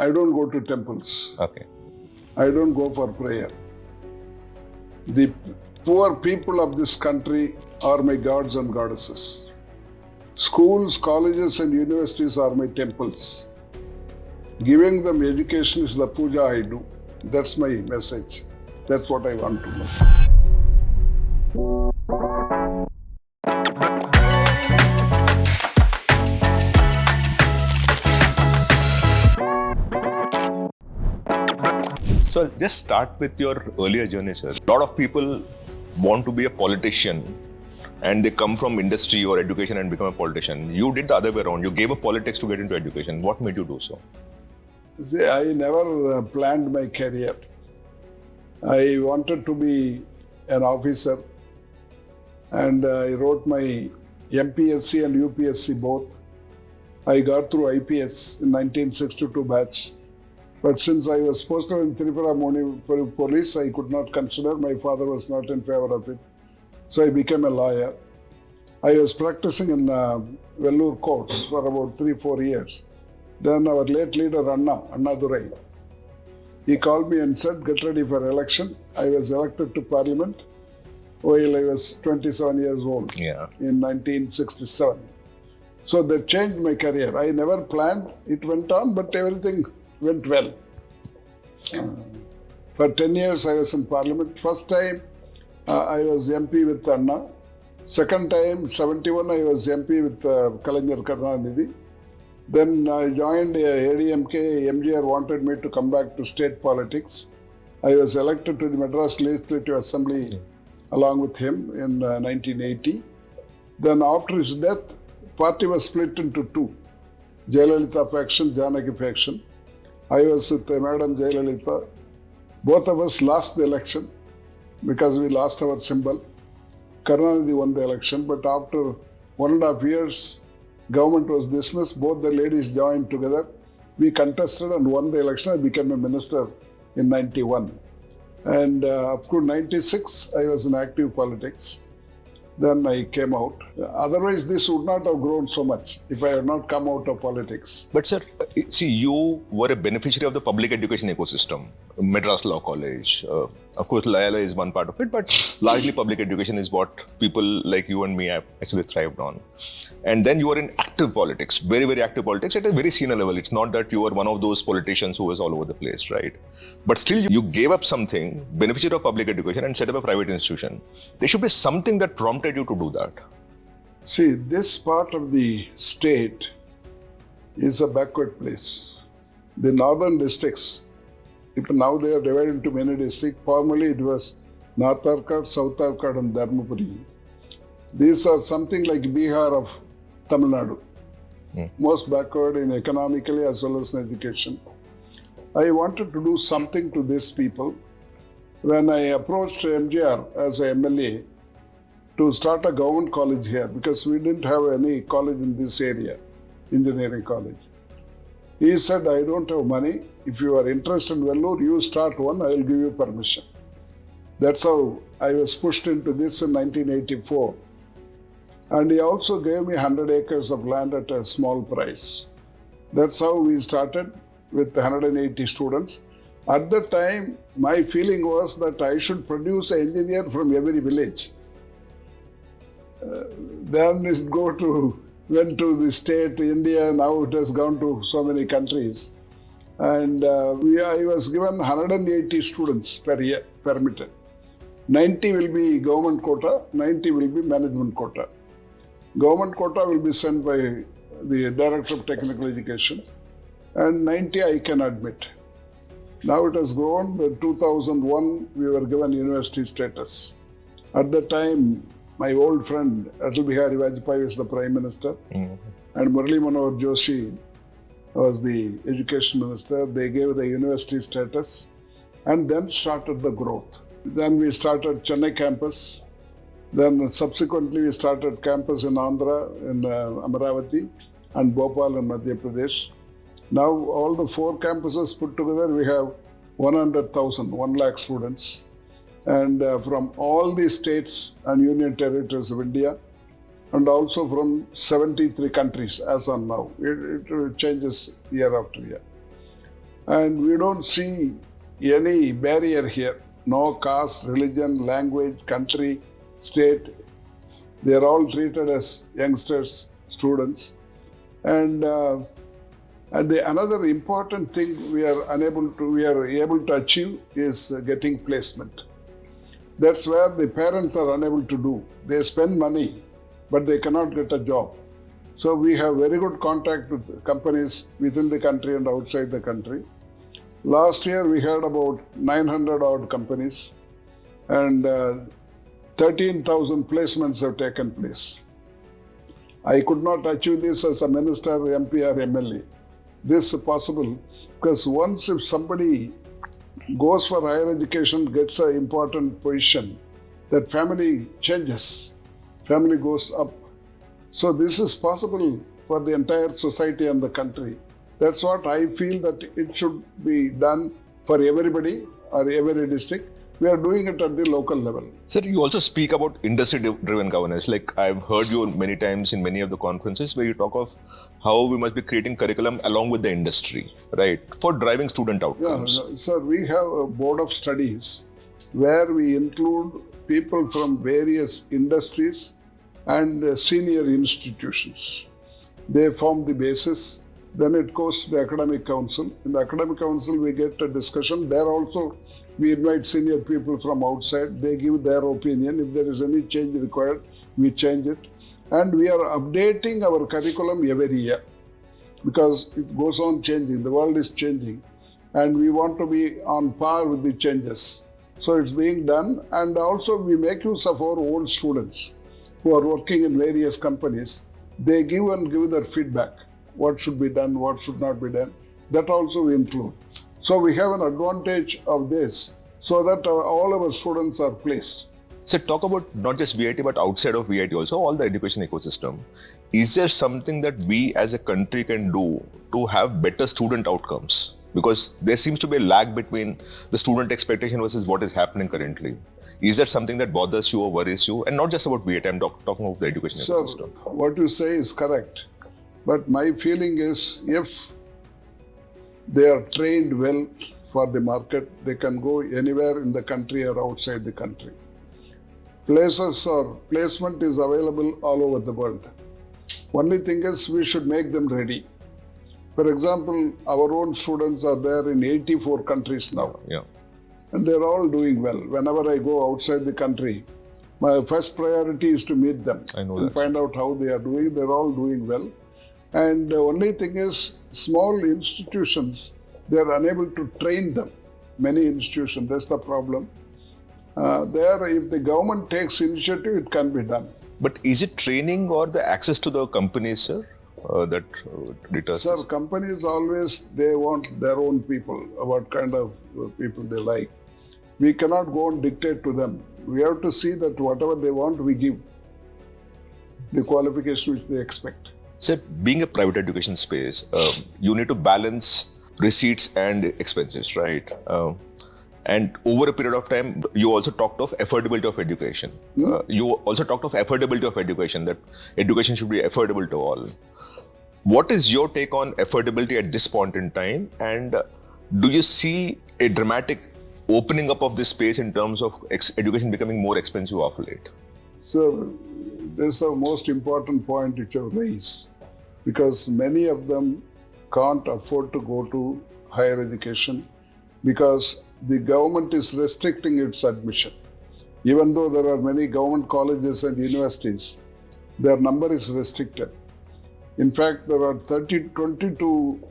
I don't go to temples. Okay. I don't go for prayer. The poor people of this country are my gods and goddesses. Schools, colleges, and universities are my temples. Giving them education is the puja I do. That's my message. That's what I want to know. So I'll just start with your earlier journey, sir. A lot of people want to be a politician and they come from industry or education and become a politician. You did the other way around. You gave up politics to get into education. What made you do so? See, I never planned my career. I wanted to be an officer, and I wrote my MPSC and UPSC both. I got through IPS in 1962 batch. But since I was posted in Tripura Municipal Police, I could not consider. My father was not in favor of it. So I became a lawyer. I was practicing in Vellore courts for about 3-4 years. Then our late leader, Anna Durai, he called me and said, get ready for election. I was elected to parliament while I was 27 years old in 1967. So that changed my career. I never planned. It went on, but everything went well. For 10 years I was in parliament. First time I was MP with Anna. Second time, 71, I was MP with Kalaignar Karunanidhi. Then I joined ADMK. MGR wanted me to come back to state politics. I was elected to the Madras Legislative Assembly along with him in 1980. Then after his death, party was split into two. Jayalalitha faction, Janaki faction. I was with Madam Jayalalitha. Both of us lost the election because we lost our symbol. Karunanidhi won the election, but after 1.5 years, government was dismissed. Both the ladies joined together. We contested and won the election. I became a minister in 91. And up to 96, I was in active politics. Then I came out. Otherwise, this would not have grown so much if I had not come out of politics. But sir, see, you were a beneficiary of the public education ecosystem. Madras Law College. Of course, Layala is one part of it, but largely public education is what people like you and me have actually thrived on. And then you were in active politics, very, very active politics at a very senior level. It's not that you were one of those politicians who was all over the place, right? But still, you gave up something, beneficiary of public education, and set up a private institution. There should be something that prompted you to do that. See, this part of the state is a backward place. The northern districts, now they are divided into many districts. Formerly it was North Arcot, South Arcot and Dharmapuri. These are something like Bihar of Tamil Nadu. Most backward in economically as well as in education. I wanted to do something to these people. When I approached MGR as a MLA to start a government college here, because we didn't have any college in this area, engineering college. He said, I don't have money. If you are interested in Vellore, you start one, I will give you permission. That's how I was pushed into this in 1984. And he also gave me 100 acres of land at a small price. That's how we started with 180 students. At the time, my feeling was that I should produce an engineer from every village. Then it went to the state, India, now it has gone to so many countries. And I was given 180 students per year, permitted. 90 will be government quota, 90 will be management quota. Government quota will be sent by the Director of Technical Education, and 90 I can admit. Now it has grown. In 2001, we were given university status. At the time, my old friend, Atal Bihari Vajpayee, was the Prime Minister, and Murali Manohar Joshi was the Education Minister. They gave the university status and then started the growth. Then we started Chennai campus. Then subsequently we started campus in Andhra, in Amaravati, and Bhopal in Madhya Pradesh. Now all the 4 campuses put together, we have 100,000, 1 lakh students. And from all the states and union territories of India, and also from 73 countries as on now. It changes year after year. And we don't see any barrier here. No caste, religion, language, country, state. They are all treated as youngsters, students. And another important thing we are able to achieve is getting placement. That's where the parents are unable to do. They spend money, but they cannot get a job. So we have very good contact with companies within the country and outside the country. Last year we had about 900 odd companies, and 13,000 placements have taken place. I could not achieve this as a minister, MP or MLA. This is possible because once if somebody goes for higher education, gets an important position, that family changes, family goes up. So this is possible for the entire society and the country. That's what I feel that it should be done for everybody or every district. We are doing it at the local level. Sir, you also speak about industry-driven governance. Like I've heard you many times in many of the conferences where you talk of how we must be creating curriculum along with the industry, right, for driving student outcomes. Yeah, sir, we have a board of studies where we include people from various industries and senior institutions. They form the basis. Then it goes to the academic council. In the academic council, we get a discussion. There also, we invite senior people from outside. They give their opinion. If there is any change required, we change it. And we are updating our curriculum every year because it goes on changing. The world is changing. And we want to be on par with the changes. So it's being done. And also we make use of our old students who are working in various companies. They give their feedback. What should be done, what should not be done. That also we include. So we have an advantage of this so that all our students are placed. So talk about not just VIT but outside of VIT also, all the education ecosystem. Is there something that we as a country can do to have better student outcomes? Because there seems to be a lag between the student expectation versus what is happening currently. Is that something that bothers you or worries you? And not just about VIT, I'm talking about the education ecosystem. What you say is correct. But my feeling is if they are trained well for the market, they can go anywhere in the country or outside the country. Places or placement is available all over the world. Only thing is we should make them ready. For example, our own students are there in 84 countries now. Yeah. And they're all doing well. Whenever I go outside the country, my first priority is to meet them and find out how they are doing. They're all doing well. And the only thing is, small institutions, they are unable to train them. Many institutions, that's the problem. If the government takes initiative, it can be done. But is it training or the access to the companies, sir, that deters? Sir, companies always, they want their own people, what kind of people they like. We cannot go and dictate to them. We have to see that whatever they want, we give the qualification which they expect. Sir, being a private education space, you need to balance receipts and expenses, right? And over a period of time, you also talked of affordability of education. You also talked of affordability of education, that education should be affordable to all. What is your take on affordability at this point in time? And do you see a dramatic opening up of this space in terms of education becoming more expensive of late? So, this is the most important point which you have raised, because many of them can't afford to go to higher education because the government is restricting its admission. Even though there are many government colleges and universities, their number is restricted. In fact, there are 22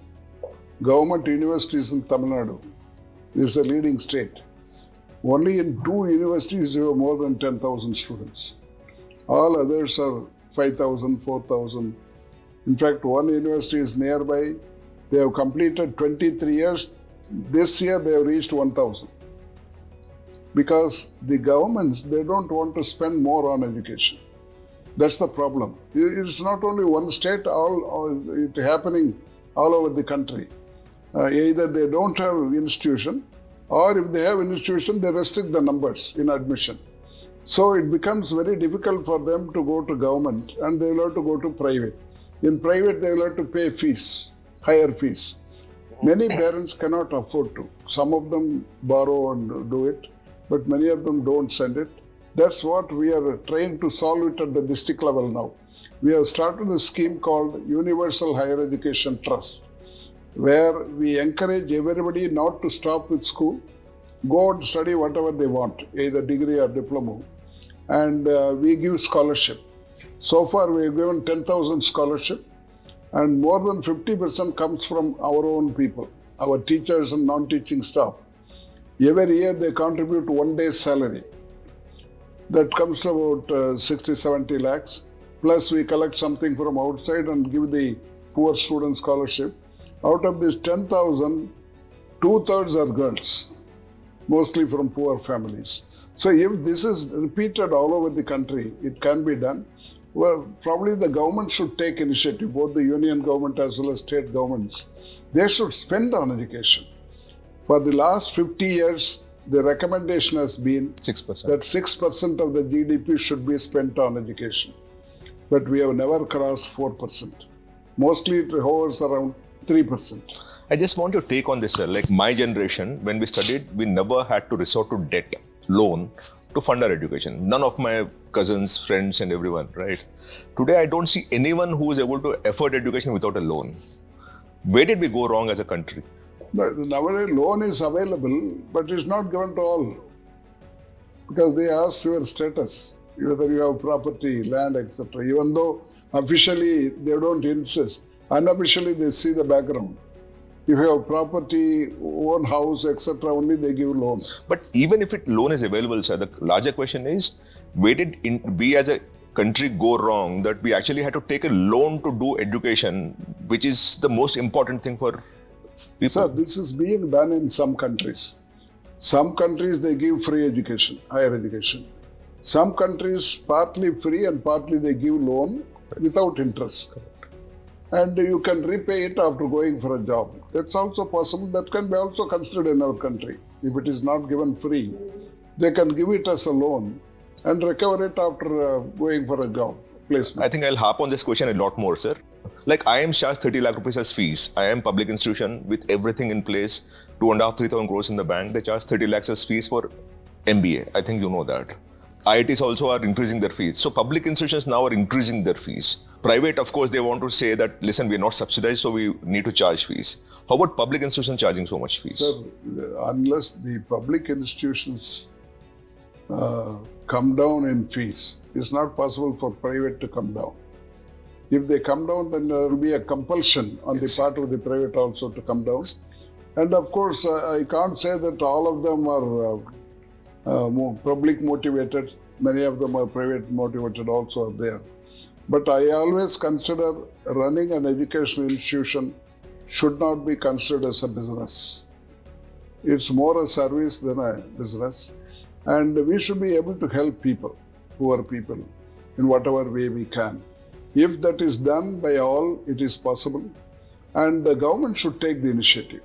government universities in Tamil Nadu. This is a leading state. Only in 2 universities you have more than 10,000 students. All others are 5,000, 4,000. In fact, one university is nearby. They have completed 23 years. This year they have reached 1,000. Because the governments, they don't want to spend more on education. That's the problem. It's not only one state, it's happening all over the country. Either they don't have institution, or if they have institution, they restrict the numbers in admission. So it becomes very difficult for them to go to government, and they will have to go to private. In private, they will have to pay fees, higher fees. Many parents cannot afford to. Some of them borrow and do it, but many of them don't send it. That's what we are trying to solve it at the district level now. We have started a scheme called Universal Higher Education Trust, where we encourage everybody not to stop with school, go and study whatever they want, either degree or diploma, and we give scholarship. So far, we have given 10,000 scholarship, and more than 50% comes from our own people, our teachers and non-teaching staff. Every year, they contribute 1 day's salary. That comes to about 60, 70 lakhs. Plus, we collect something from outside and give the poor student scholarship. Out of this 10,000, 2/3 are girls, mostly from poor families. So if this is repeated all over the country, it can be done. Well, probably the government should take initiative, both the union government as well as state governments. They should spend on education. For the last 50 years, the recommendation has been 6%. that 6% of the GDP should be spent on education. But we have never crossed 4%. Mostly it hovers around 3%. I just want your take on this, sir. Like my generation, when we studied, we never had to resort to debt, loan to fund our education. None of my cousins, friends and everyone, right? Today, I don't see anyone who is able to afford education without a loan. Where did we go wrong as a country? Nowadays, loan is available, but it's not given to all. Because they ask your status, whether you have property, land, etc. Even though officially they don't insist, unofficially they see the background. If you have property, own house, etc., only they give loan. But even if loan is available, sir, the larger question is, where did we as a country go wrong that we actually had to take a loan to do education, which is the most important thing for people? Sir, this is being done in some countries. Some countries, they give free education, higher education. Some countries, partly free and partly they give loan without interest. And you can repay it after going for a job. That's also possible. That can be also considered in our country. If it is not given free, they can give it as a loan and recover it after going for a job placement. I think I'll harp on this question a lot more, sir. Like I am charged 30 lakh rupees as fees. I am public institution with everything in place, 2.5-3,000 crores in the bank. They charge 30 lakhs as fees for MBA. I think you know that. IITs also are increasing their fees. So public institutions now are increasing their fees. Private, of course, they want to say that, listen, we are not subsidized, so we need to charge fees. How about public institutions charging so much fees? Sir, unless the public institutions come down in fees, it's not possible for private to come down. If they come down, then there will be a compulsion on the part of the private also to come down. And of course, I can't say that all of them are public motivated. Many of them are private motivated also are there. But I always consider running an educational institution should not be considered as a business. It's more a service than a business. And we should be able to help people, poor people, in whatever way we can. If that is done by all, it is possible. And the government should take the initiative.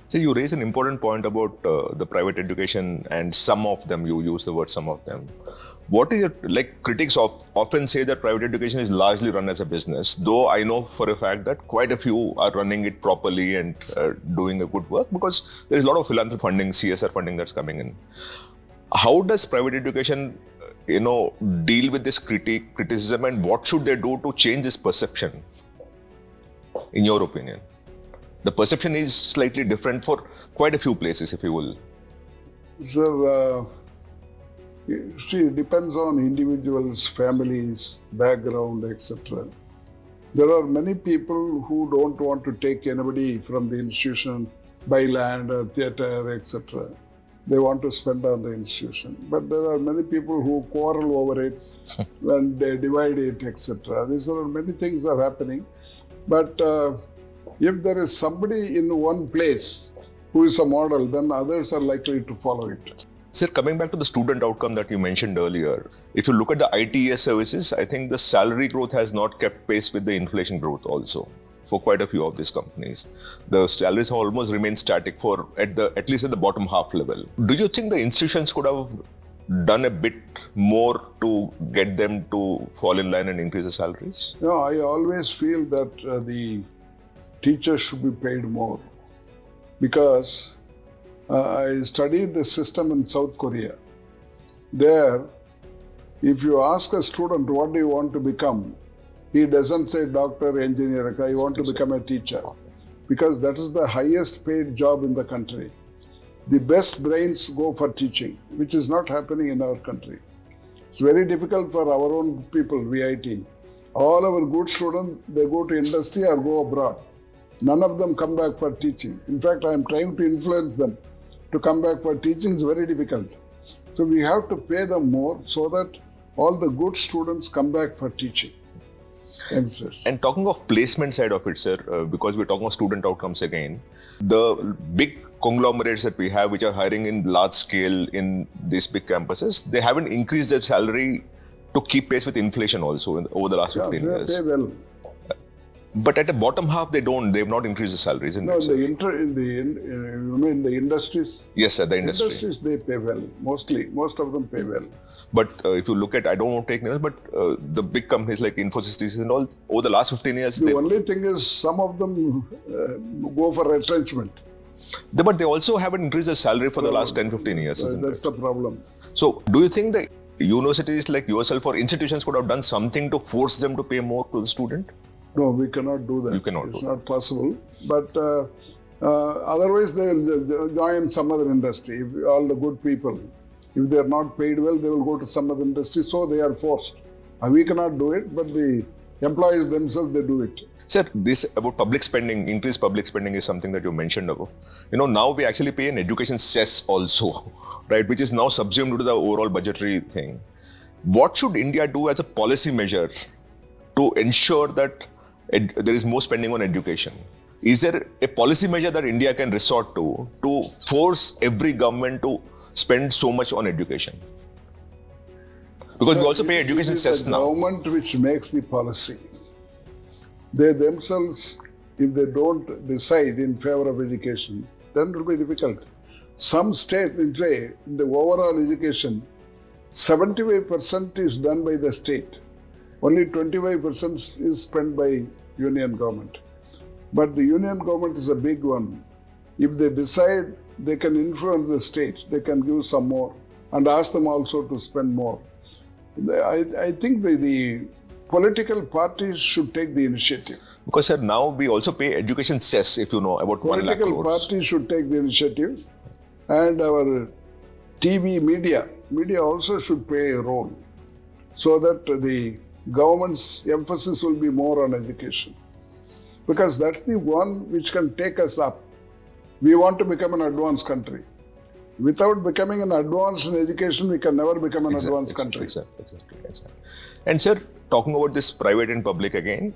So you raise an important point about the private education and some of them, you use the word some of them. What is it, like critics often say that private education is largely run as a business, though I know for a fact that quite a few are running it properly and doing a good work because there is a lot of philanthropic funding, CSR funding that's coming in. How does private education, deal with this criticism and what should they do to change this perception, in your opinion? The perception is slightly different for quite a few places, if you will. Sir, see, it depends on individuals, families, background, etc. There are many people who don't want to take anybody from the institution, buy land or theatre, etc. They want to spend on the institution. But there are many people who quarrel over it and they divide it, etc. These are many things are happening. But if there is somebody in one place who is a model, then others are likely to follow it. Sir, coming back to the student outcome that you mentioned earlier, if you look at the ITES services, I think the salary growth has not kept pace with the inflation growth also for quite a few of these companies. The salaries have almost remained static for at least at the bottom half level. Do you think the institutions could have done a bit more to get them to fall in line and increase the salaries? No, I always feel that the teachers should be paid more. because I studied the system in South Korea. There, if you ask a student, what do you want to become? He doesn't say doctor, engineer, I want to become a teacher. Because that is the highest paid job in the country. The best brains go for teaching, which is not happening in our country. It's very difficult for our own people, VIT. All our good students, they go to industry or go abroad. None of them come back for teaching. In fact, I am trying to influence them to come back for teaching. It's very difficult. So we have to pay them more so that all the good students come back for teaching. And talking of placement side of it, sir, because we're talking of student outcomes again, the big conglomerates that we have, which are hiring in large scale in these big campuses, they haven't increased their salary to keep pace with inflation also over the last 15 years. Pay well. But at the bottom half, they've not increased the salaries. No, in the industries. Yes, sir, the industry. Industries, they pay well. Most of them pay well. But if you look at, I don't want to take names, but the big companies like Infosys and all, over the last 15 years. The only thing is some of them go for retrenchment. But they also haven't increased the salary for the last 10-15 years. That's the problem. So do you think that universities like yourself or institutions could have done something to force them to pay more to the student? No, we cannot do that. You cannot it's do not possible. But otherwise, they will join some other industry. If all the good people, if they are not paid well, they will go to some other industry. So they are forced. We cannot do it, but the employees themselves, they do it. Sir, this about public spending, increased public spending is something that you mentioned about. Now we actually pay an education cess also, right, which is now subsumed to the overall budgetary thing. What should India do as a policy measure to ensure that there is more spending on education? Is there a policy measure that India can resort to force every government to spend so much on education? Because we also pay education cess now. It is the government which makes the policy. They themselves, if they don't decide in favor of education, then it will be difficult. Some state, in the overall education, 75% is done by the state. Only 25% is spent by union government. But the union government is a big one. If they decide, they can influence the states. They can give some more and ask them also to spend more. I think the political parties should take the initiative. Because, sir, now we also pay education cess, if you know, about 1 lakh crores. Political parties should take the initiative. And our TV media also should play a role so that the government's emphasis will be more on education. Because that's the one which can take us up. We want to become an advanced country. Without becoming an advanced in education, we can never become an advanced country. Exactly. And sir, talking about this private and public again,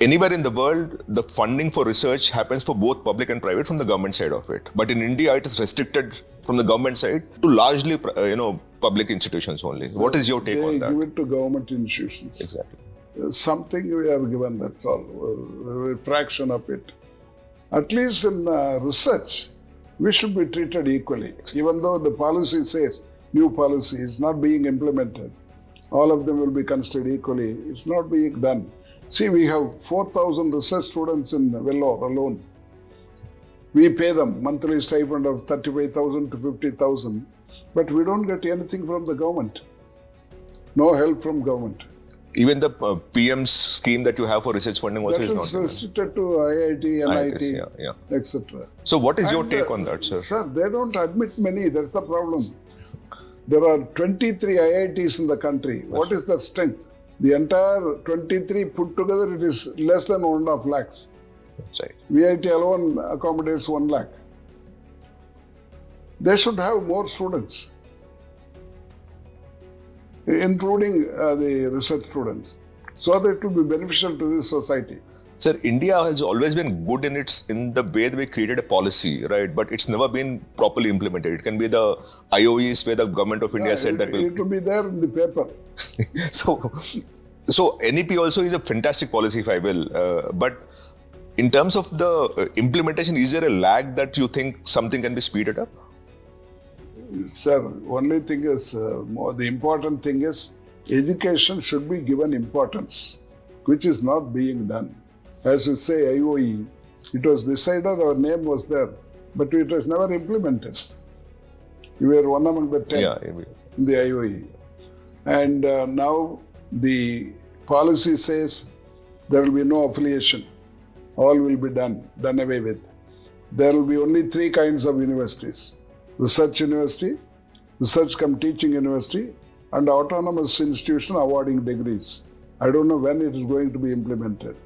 anywhere in the world, the funding for research happens for both public and private from the government side of it. But in India, it is restricted from the government side to largely, public institutions only. What is your take on that? They give it to government institutions. Exactly. Something we are given, that's all, a fraction of it. At least in research, we should be treated equally. Even though the policy says, new policy is not being implemented, all of them will be considered equally. It's not being done. See, we have 4,000 research students in Vellore alone. We pay them monthly stipend of 35,000 to 50,000, but we don't get anything from the government. No help from government. Even the PM's scheme that you have for research funding also is not restricted to IIT, NIT, etc. So what is your take on that, sir? Sir, they don't admit many. That's the problem. There are 23 IITs in the country. What is their strength? The entire 23 put together, it is less than 1.5 lakhs. That's right. VIT alone accommodates 1 lakh. They should have more students, including the research students, so that it will be beneficial to the society. Sir, India has always been good in the way that we created a policy, right? But it's never been properly implemented. It can be the IOEs where the government of India said that it will be there in the paper. So NEP also is a fantastic policy, if I will. But in terms of the implementation, is there a lag that you think something can be speeded up? Sir, only thing is, the important thing is, education should be given importance, which is not being done. As you say, IOE, It was decided, our name was there, but it was never implemented. We were one among the 10 in the IOE. And now the policy says there will be no affiliation. All will be done away with. There will be only 3 kinds of universities: research university, research cum teaching university, and autonomous institution awarding degrees. I don't know when it is going to be implemented.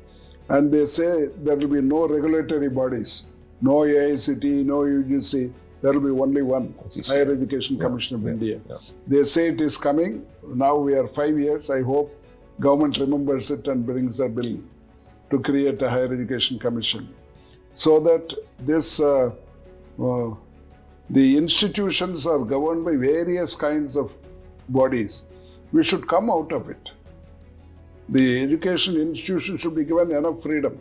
And they say there will be no regulatory bodies, no AICT, no UGC. There will be only one, Higher Education Commission of India. They say it is coming. Now we are 5 years. I hope government remembers it and brings a bill to create a Higher Education Commission, so that this the institutions are governed by various kinds of bodies. We should come out of it. The education institution should be given enough freedom.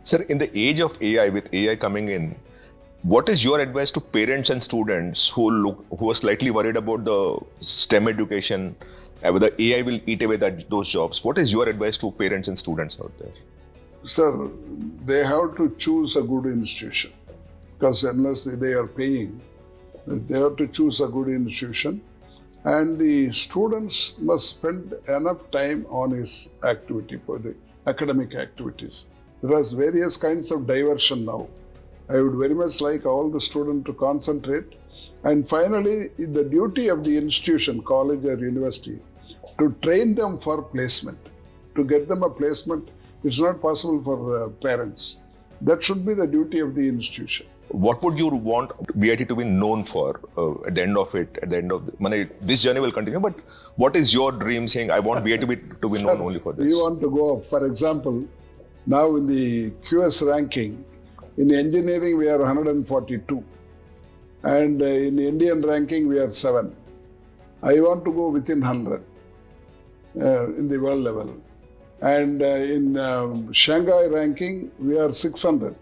Sir, in the age of AI, with AI coming in, what is your advice to parents and students who are slightly worried about the STEM education, whether AI will eat away those jobs? What is your advice to parents and students out there? Sir, they have to choose a good institution, because unless they are paying, they have to choose a good institution. And the students must spend enough time on his activity for the academic activities. There are various kinds of diversion now. I would very much like all the students to concentrate. And finally, the duty of the institution, college or university, to train them for placement, to get them a placement. It's not possible for parents. That should be the duty of the institution. What would you want VIT to be known for at the end of it? At the end of this journey will continue, but what is your dream saying, I want VIT to be known only for this? We want to go up. For example, now in the QS ranking, in engineering we are 142. And in Indian ranking we are 7. I want to go within 100 in the world level. And in Shanghai ranking, we are 600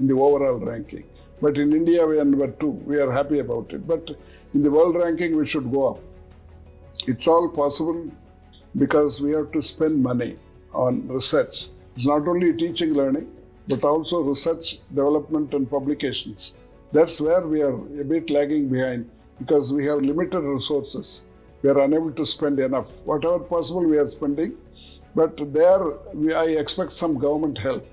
in the overall ranking. But in India, we are number 2. We are happy about it. But in the world ranking, we should go up. It's all possible because we have to spend money on research. It's not only teaching, learning, but also research, development, and publications. That's where we are a bit lagging behind because we have limited resources. We are unable to spend enough. Whatever possible, we are spending. But there, I expect some government help.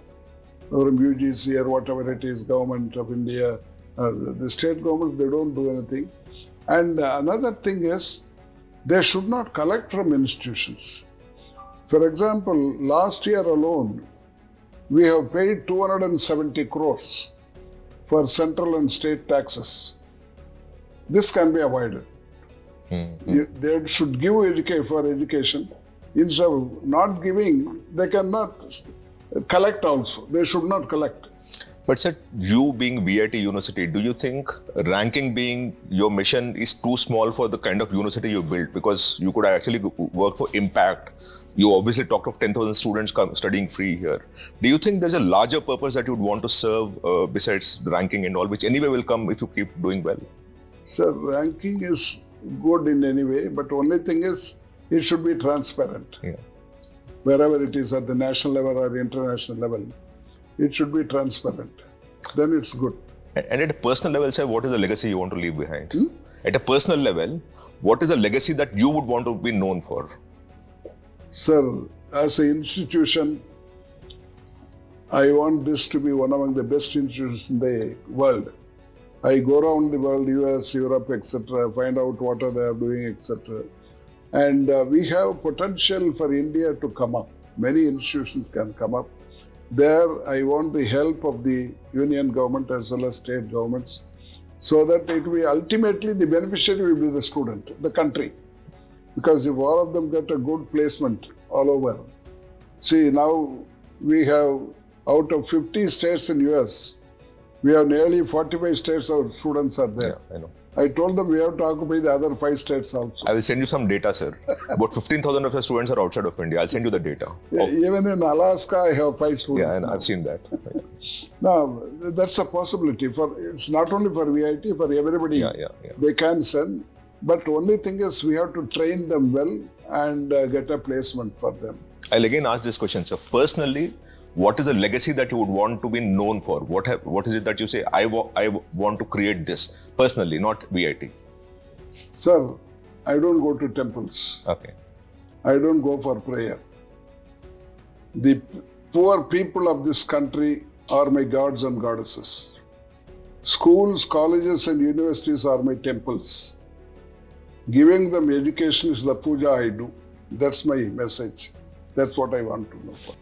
From UGC or whatever it is, government of India, the state government, they don't do anything. And another thing is, they should not collect from institutions. For example, last year alone, we have paid 270 crores for central and state taxes. This can be avoided. They should give for education. Instead of not giving, they cannot collect also. They should not collect. But sir, you being VIT University, do you think ranking being your mission is too small for the kind of university you built? Because you could actually work for impact. You obviously talked of 10,000 students studying free here. Do you think there's a larger purpose that you'd want to serve besides the ranking and all, which anyway will come if you keep doing well? Sir, ranking is good in any way, but only thing is it should be transparent. Yeah. Wherever it is at the national level or the international level, it should be transparent. Then it's good. And at a personal level, sir, what is the legacy you want to leave behind? At a personal level, what is the legacy that you would want to be known for? Sir, as an institution, I want this to be one among the best institutions in the world. I go around the world, US, Europe, etc., find out what they are doing, etc. And we have potential for India to come up. Many institutions can come up. There, I want the help of the union government as well as state governments, so that it will be ultimately the beneficiary will be the student, the country. Because if all of them get a good placement all over. See, now we have out of 50 states in US, we have nearly 45 states our students are there. Yeah, I know. I told them we have to occupy the other 5 states also. I will send you some data, sir. About 15,000 of your students are outside of India. I'll send you the data. Even in Alaska, I have 5 students. Yeah, and now. I've seen that. Now, that's a possibility. It's not only for VIT, for everybody. Yeah. They can send. But only thing is we have to train them well and get a placement for them. I'll again ask this question, sir. Personally, what is the legacy that you would want to be known for? What is it that you say, I want to create this personally, not VIT? Sir, I don't go to temples. Okay. I don't go for prayer. The poor people of this country are my gods and goddesses. Schools, colleges, and universities are my temples. Giving them education is the puja I do. That's my message. That's what I want to know for.